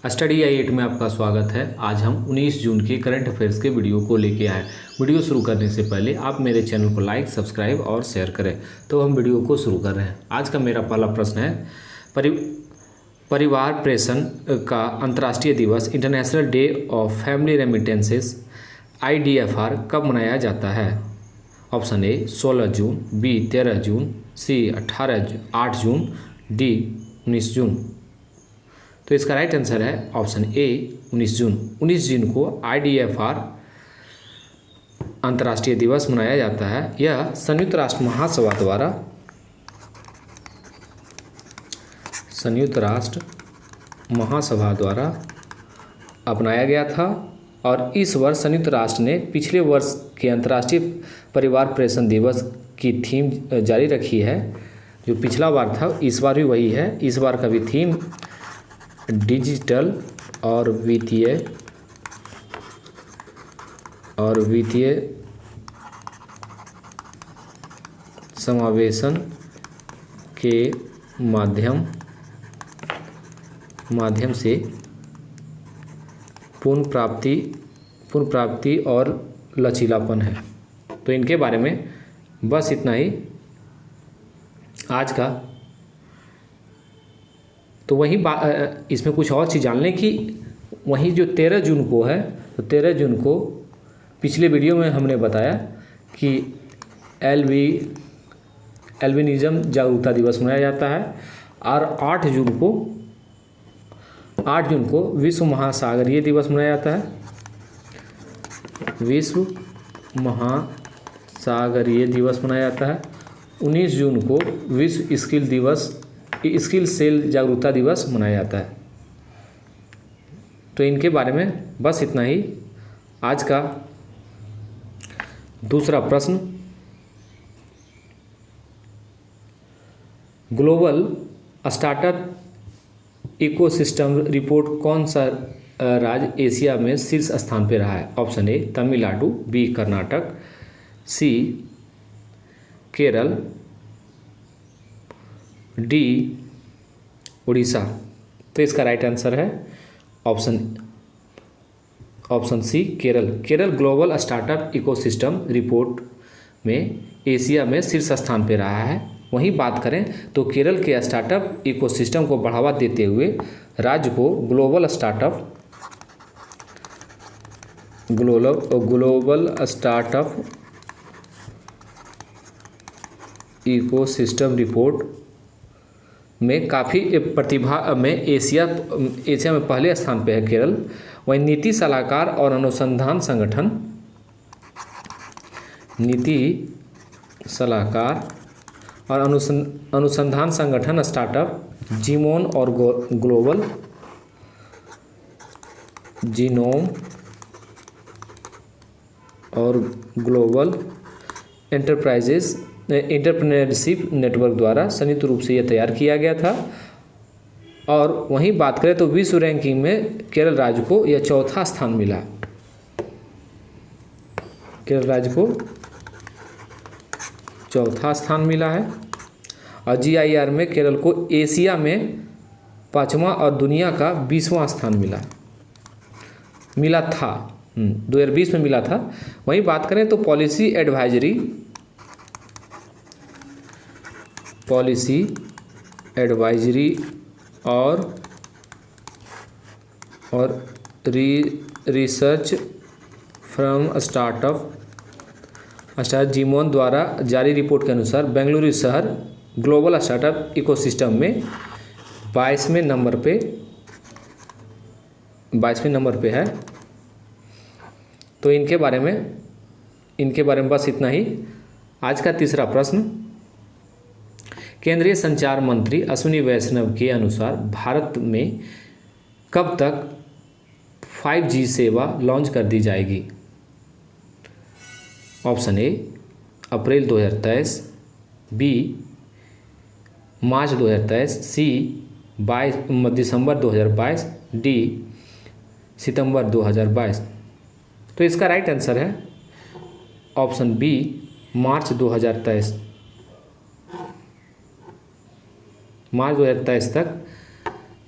Study I 8 में आपका स्वागत है। आज हम 19 जून के करंट अफेयर्स के वीडियो को लेके आए। वीडियो शुरू करने से पहले आप मेरे चैनल को लाइक, सब्सक्राइब और शेयर करें। तो हम वीडियो को शुरू कर रहे हैं। आज का मेरा पहला प्रश्न है, परिवार प्रेषण का अंतर्राष्ट्रीय दिवस international day of family remittances IDFR कब मनाया जाता है? ऑप्शन ए 16 जून, बी 13 जून, सी 8 जून, डी 19 जून। तो इसका राइट आंसर है ऑप्शन ए 19 जून। 19 जून को IDFR अंतर्राष्ट्रीय दिवस मनाया जाता है। यह संयुक्त राष्ट्र महासभा द्वारा अपनाया गया था और इस वर्ष संयुक्त राष्ट्र ने पिछले वर्ष के अंतर्राष्ट्रीय परिवार प्रेषण दिवस की थीम जारी रखी है। जो पिछला बार था इस बार भी वही है। इस बार का भी थीम डिजिटल और वित्तीय समावेशन के माध्यम से पुनर्प्राप्ति और लचीलापन है। तो इनके बारे में बस इतना ही आज का। तो वहीं इसमें कुछ और चीज़ जान लें कि वहीं जो 13 जून को है, तो 13 जून को पिछले वीडियो में हमने बताया कि एल्बिनिज़म जागरूकता दिवस मनाया जाता है। और 8 जून को विश्व महासागरीय दिवस मनाया जाता है। विश्व महासागरीय दिवस मनाया जाता है। 19 जून को विश्व स्किल सेल जागरूकता दिवस मनाया जाता है। तो इनके बारे में बस इतना ही आज का। दूसरा प्रश्न, ग्लोबल स्टार्टअप इकोसिस्टम रिपोर्ट कौन सा राज्य एशिया में शीर्ष स्थान पर रहा है? Option A Tamil Nadu, B Karnataka, C Kerala, D Orissa. तो इसका राइट आंसर है option C Kerala global startup ecosystem report में एशिया में शीर्ष स्थान पर रहा है। वहीं बात करें तो केरल के स्टार्टअप इकोसिस्टम को बढ़ावा देते हुए राज्य को ग्लोबल स्टार्टअप इकोसिस्टम रिपोर्ट में काफ़ी प्रतिभा में एशिया में पहले स्थान पे है केरल। वहीं नीति सलाहकार और अनुसंधान संगठन स्टार्टअप जीनोम और ग्लोबल एंटरप्रेन्योरशिप नेटवर्क द्वारा संयुक्त रूप से यह तैयार किया गया था। और वहीं बात करें तो विश्व रैंकिंग में केरल राज्य को यह चौथा स्थान मिला। केरल राज्य को चौथा स्थान मिला है। और GIR में केरल को एशिया में 5वां और दुनिया का 20वां स्थान मिला था। 2020 में मिला था। वहीं बात करें तो पॉलिसी एडवाइजरी और रिसर्च फ्रॉम स्टार्टअप जीमोन द्वारा जारी रिपोर्ट के अनुसार बेंगलुरु शहर ग्लोबल स्टार्टअप इकोसिस्टम में 22वें नंबर पे है। तो इनके बारे में बस इतना ही आज का। तीसरा प्रश्न, केंद्रीय संचार मंत्री अश्विनी वैष्णव के अनुसार भारत में कब तक 5G सेवा लॉन्च कर दी जाएगी? Option A April 2023, B March 2023, C December 2022, D September 2022। तो इसका राइट आंसर है ऑप्शन बी मार्च 2023। मार्च 2023 तक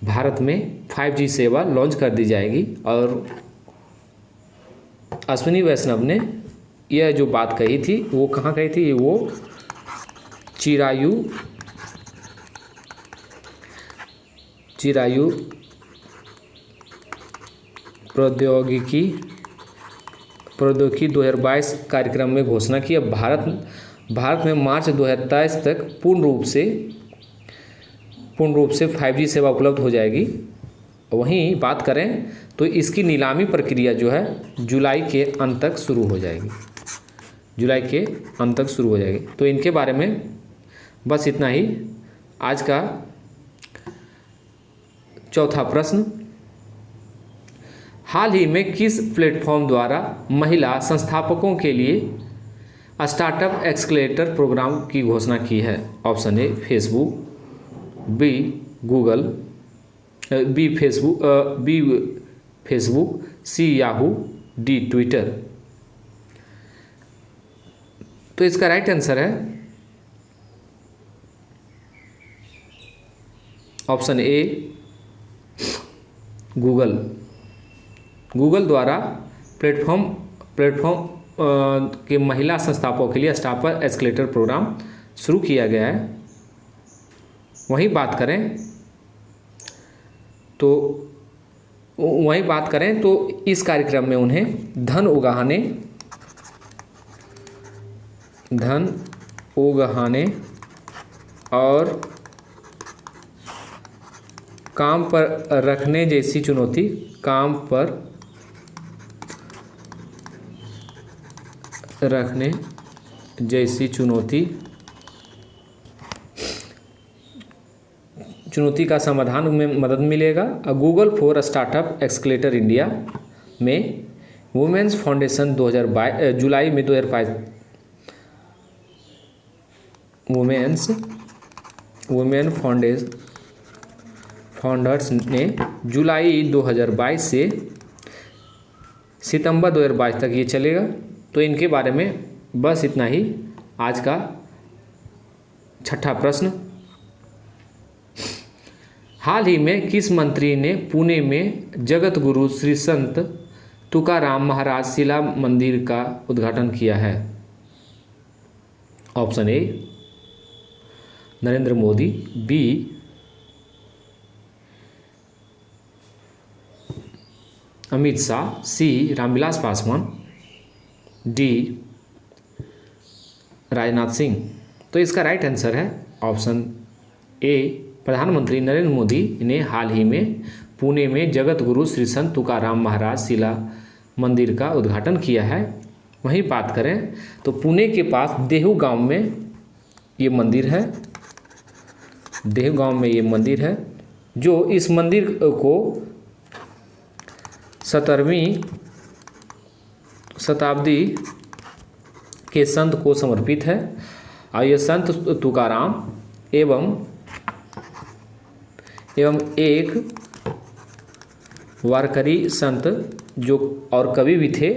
भारत में 5G सेवा लॉन्च कर दी जाएगी। और अश्विनी वैष्णव ने यह जो बात कही थी वो कहाँ कही थी, वो चिरायु प्रौद्योगिकी 2022 कार्यक्रम में घोषणा की। अब भारत में मार्च 2023 तक पूर्ण रूप से 5G सेवा उपलब्ध हो जाएगी। वहीं बात करें तो इसकी नीलामी प्रक्रिया जो है जुलाई के अंत तक शुरू हो जाएगी। तो इनके बारे में बस इतना ही। आज का चौथा प्रश्न, हाल ही में किस प्लेटफॉर्म द्वारा महिला संस्थापकों के लिए स्टार्टअप एक्सेलरेटर प्रोग्राम की घोषणा की है? Option A Facebook, B Google, B Facebook, C Yahoo, D Twitter. तो इसका राइट आंसर है ऑप्शन ए गूगल द्वारा प्लेटफॉर्म के महिला संस्थापकों के लिए स्टार्टअप एक्सेलरेटर प्रोग्राम शुरू किया गया है। वहीं बात करें तो इस कार्यक्रम में उन्हें धन उगाहने और काम पर रखने जैसी चुनौती का समाधान में मदद मिलेगा। Google for startup accelerator India में वुमेन्स फाउंडेशन 2022 जुलाई में 2022 वुमेन फाउंडर्स ने जुलाई 2022 से सितंबर 2022 तक ये चलेगा। तो इनके बारे में बस इतना ही। आज का छठा प्रश्न, हाल ही में किस मंत्री ने पुणे में जगत गुरु श्री संत तुकाराम महाराज शिला मंदिर का उद्घाटन किया है? Option A Narendra Modi, B Amit Shah, C Ramvilas Paswan, D Rajnath Singh. तो इसका राइट आंसर है ऑप्शन ए प्रधानमंत्री नरेंद्र मोदी ने हाल ही में पुणे में जगत गुरु श्री संत तुकाराम महाराज शिला मंदिर का उद्घाटन किया है। वहीं बात करें तो पुणे के पास देहू गांव में ये मंदिर है, जो इस मंदिर को 17वीं शताब्दी के संत को समर्पित है। और यह संत तुकाराम एवं एक वारकरी संत जो और कवि भी थे,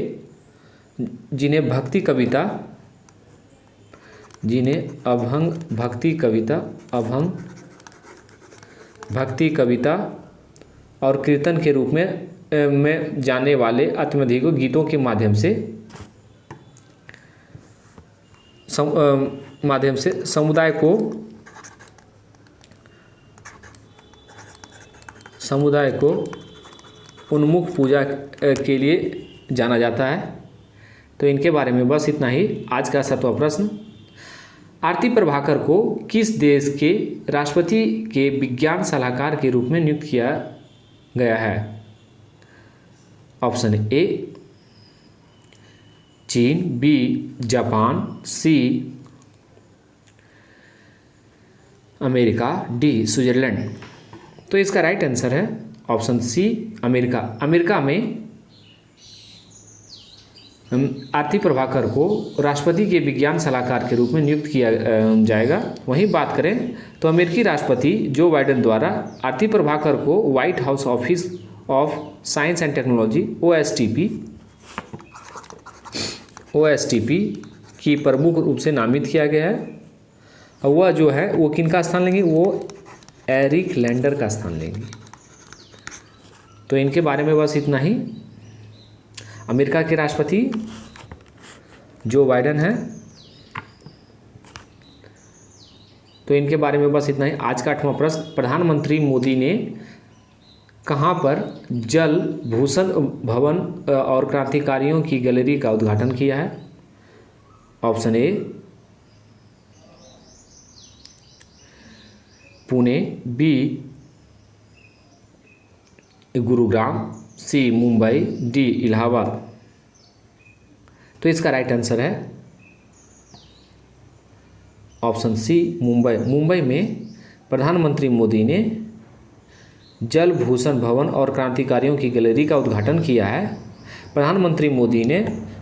जिन्हें भक्ति कविता और कीर्तन के रूप में जाने वाले अत्यधिक गीतों के माध्यम से समुदाय को उन्मुख पूजा के लिए जाना जाता है। तो इनके बारे में बस इतना ही। आज का 7वां प्रश्न, आरती प्रभाकर को किस देश के राष्ट्रपति के विज्ञान सलाहकार के रूप में नियुक्त किया गया है? ऑप्शन ए चीन, B Japan, C America, D Switzerland. तो इसका राइट आंसर है ऑप्शन सी अमेरिका। अमेरिका में आरती प्रभाकर को राष्ट्रपति के विज्ञान सलाहकार के रूप में नियुक्त किया जाएगा। वहीं बात करें तो अमेरिकी राष्ट्रपति जो बाइडेन द्वारा आरती प्रभाकर को white house office of science and technology OSTP की प्रमुख रूप से नामित किया गया है। और वह जो है वो किन का स्थान लेंगे? वो एरिक लैंडर का स्थान लेंगे। तो इनके बारे में बस इतना ही। अमेरिका के राष्ट्रपति जो बाइडेन हैं, तो इनके बारे में बस इतना ही। आज का 8वां प्रश्न, प्रधानमंत्री मोदी ने कहाँ पर जल भूषण भवन और क्रांतिकारियों की गैलरी का उद्घाटन किया है? Option A Pune, B Gurugram, C Mumbai, D Allahabad. तो इसका राइट आंसर है ऑप्शन सी मुंबई। मुंबई में प्रधानमंत्री मोदी ने जल भूषण भवन और क्रांतिकारियों की गैलरी का उद्घाटन किया है। प्रधानमंत्री मोदी ने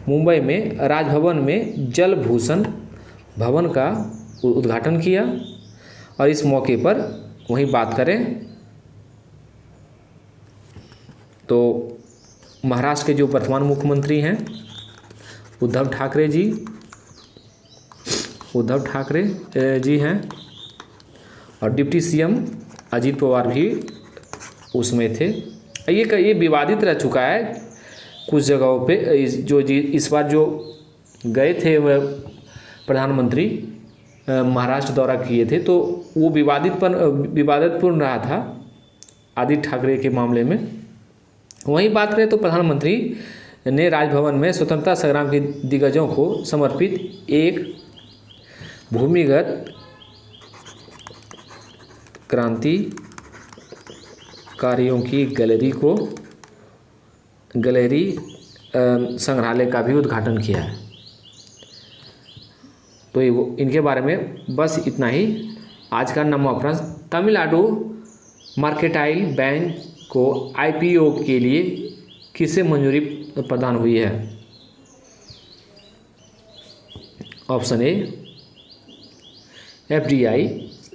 मुंबई में राजभवन में जल भूषण भवन का उद्घाटन किया। और इस मौके पर वहीं बात करें तो महाराष्ट्र के जो वर्तमान मुख्यमंत्री हैं उद्धव ठाकरे जी हैं, और डिप्टी सीएम अजीत पवार भी उसमें थे। ये विवादित रह चुका है कुछ जगहों पे। इस बार जो गए थे वह प्रधानमंत्री महाराष्ट्र दौरा किए थे, तो वो विवादितपूर्ण रहा था आदित्य ठाकरे के मामले में। वहीं बात करें तो प्रधानमंत्री ने राजभवन में स्वतंत्रता संग्राम के दिग्गजों को समर्पित एक भूमिगत क्रांतिकारियों की गैलरी संग्रहालय का भी उद्घाटन किया है। तो इनके बारे में बस इतना ही। आज का 9वां प्रश्न, तमिलनाडु मर्केंटाइल बैंक को आईपीओ के लिए किसे मंजूरी प्रदान हुई है? Option A FDI,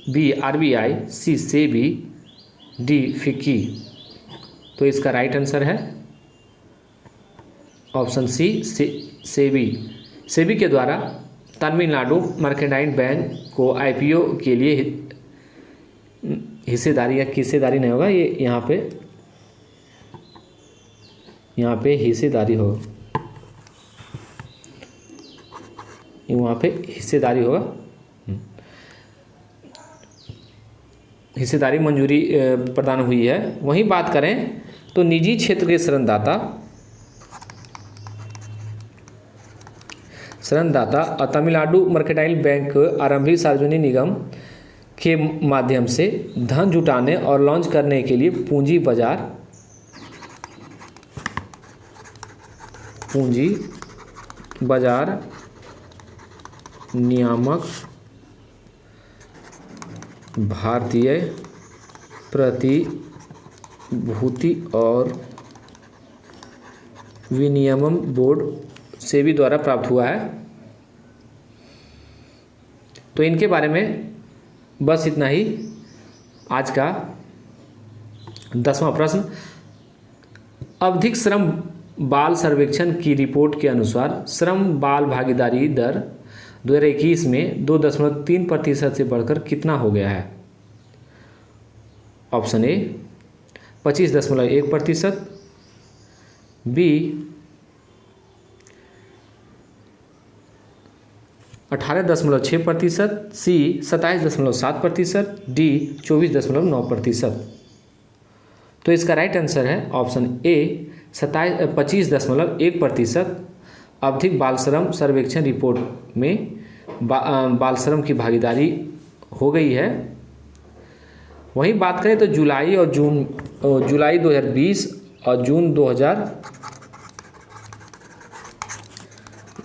B RBI, C SEBI, D FICCI. तो इसका राइट आंसर है ऑप्शन सी सेबी। सेबी के द्वारा तमिलनाडु मर्केंटाइल बैंक को आईपीओ के लिए हिस्सेदारी या किस्सेदारी नहीं होगा, ये यहाँ पे हिस्सेदारी होगा, वहाँ पे हिस्सेदारी होगा, हिस्सेदारी मंजूरी प्रदान हुई है। वहीं बात करें तो निजी क्षेत्र के ऋणदाता तमिलनाडु मर्केंटाइल बैंक आरंभिक सार्वजनिक निगम के माध्यम से धन जुटाने और लॉन्च करने के लिए पूंजी बाजार नियामक, भारतीय प्रतिभूति और विनियमन बोर्ड सेबी द्वारा प्राप्त हुआ है। तो इनके बारे में बस इतना ही। आज का 10वां प्रश्न, आवधिक श्रम बाल सर्वेक्षण की रिपोर्ट के अनुसार श्रम बाल भागीदारी दर 2021 में 2.3% से बढ़कर कितना हो गया है? Option A 25.1%, B 18.6%, C 27.7%, D 24.9%। तो इसका राइट आंसर है ऑप्शन ए 25.1%। आवधिक बाल श्रम सर्वेक्षण रिपोर्ट में बाल श्रम की भागीदारी हो गई है। वहीं बात करें तो जुलाई 2020 और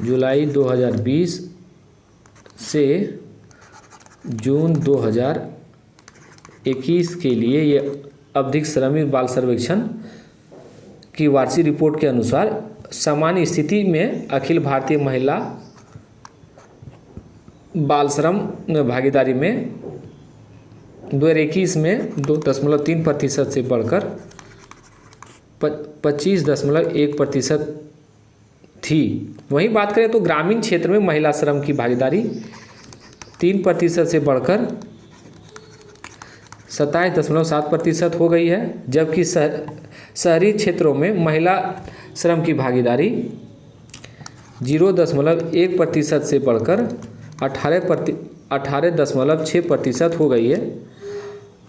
जुलाई 2020 से जून 2021 के लिए ये आवधिक श्रमिक बाल सर्वेक्षण की वार्षिक रिपोर्ट के अनुसार सामान्य स्थिति में अखिल भारतीय महिला बाल श्रम भागीदारी में 2021 में 2.3% से बढ़कर 25.1% थी। वहीं बात करें तो ग्रामीण क्षेत्र में महिला श्रम की भागीदारी 3% से बढ़कर 27.7% हो गई है, जबकि शहरी क्षेत्रों में महिला श्रम की भागीदारी 0.1% से बढ़कर 18.6% हो गई है।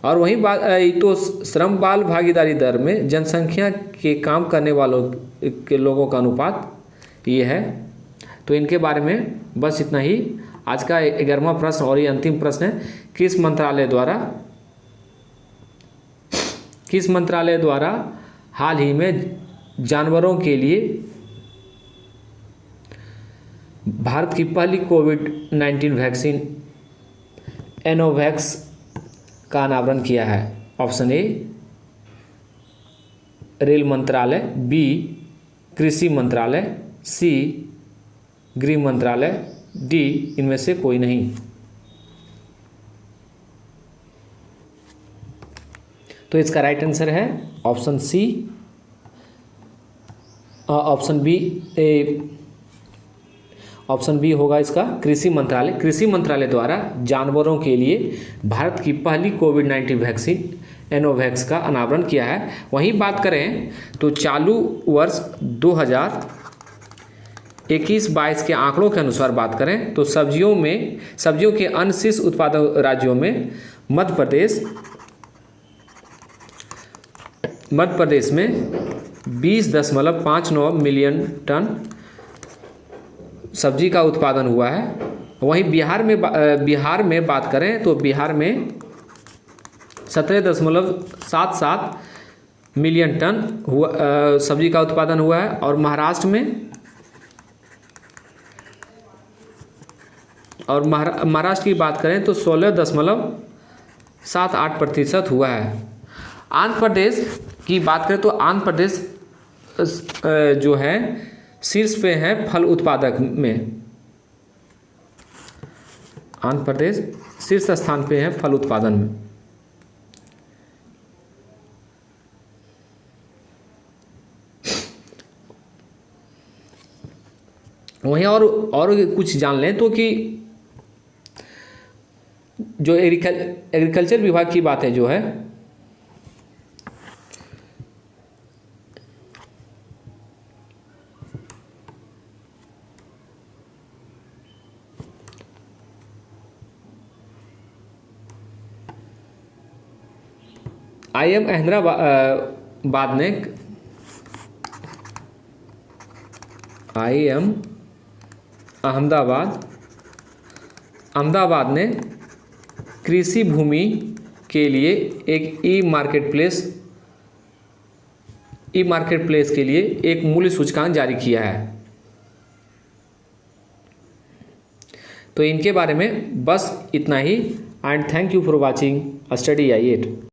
और वहीं बात तो श्रम बाल भागीदारी दर में जनसंख्या के काम करने वालों के लोगों का अनुपात ये है। तो इनके बारे में बस इतना ही। आज का 11वां प्रश्न और ये अंतिम प्रश्न है, किस मंत्रालय द्वारा हाल ही में जानवरों के लिए भारत की पहली कोविड-19 वैक्सीन एनोवैक्स का अनावरण किया है? ऑप्शन ए रेल मंत्रालय, बी कृषि मंत्रालय, सी गृह मंत्रालय, डी इनमें से कोई नहीं। तो इसका राइट आंसर है ऑप्शन सी, ऑप्शन बी होगा इसका कृषि मंत्रालय। कृषि मंत्रालय द्वारा जानवरों के लिए भारत की पहली कोविड-19 वैक्सीन एनोवैक्स का अनावरण किया है। वहीं बात करें तो चालू वर्ष 2021-22 के आंकड़ों के अनुसार बात करें तो सब्जियों के अन्य शीर्ष उत्पादक राज्यों में मध्य प्रदेश में 20.59 मिलियन टन सब्जी का उत्पादन हुआ है। वहीं बिहार में बात करें तो बिहार में 17.77 मिलियन टन सब्जी का उत्पादन हुआ है। और महाराष्ट्र की बात करें तो 16.78% हुआ है। आंध्र प्रदेश की बात करें तो आंध्र प्रदेश जो है शीर्ष पे है फल उत्पादक में। आंध्र प्रदेश शीर्ष स्थान पे है फल उत्पादन में। वहीं और कुछ जान लें तो कि जो एग्रीकल्चर विभाग की बात है जो है IIM अहमदाबाद ने कृषि भूमि के लिए एक ई मार्केट प्लेस के लिए एक मूल्य सूचकांक जारी किया है। तो इनके बारे में बस इतना ही। And thank you for watching study I 8।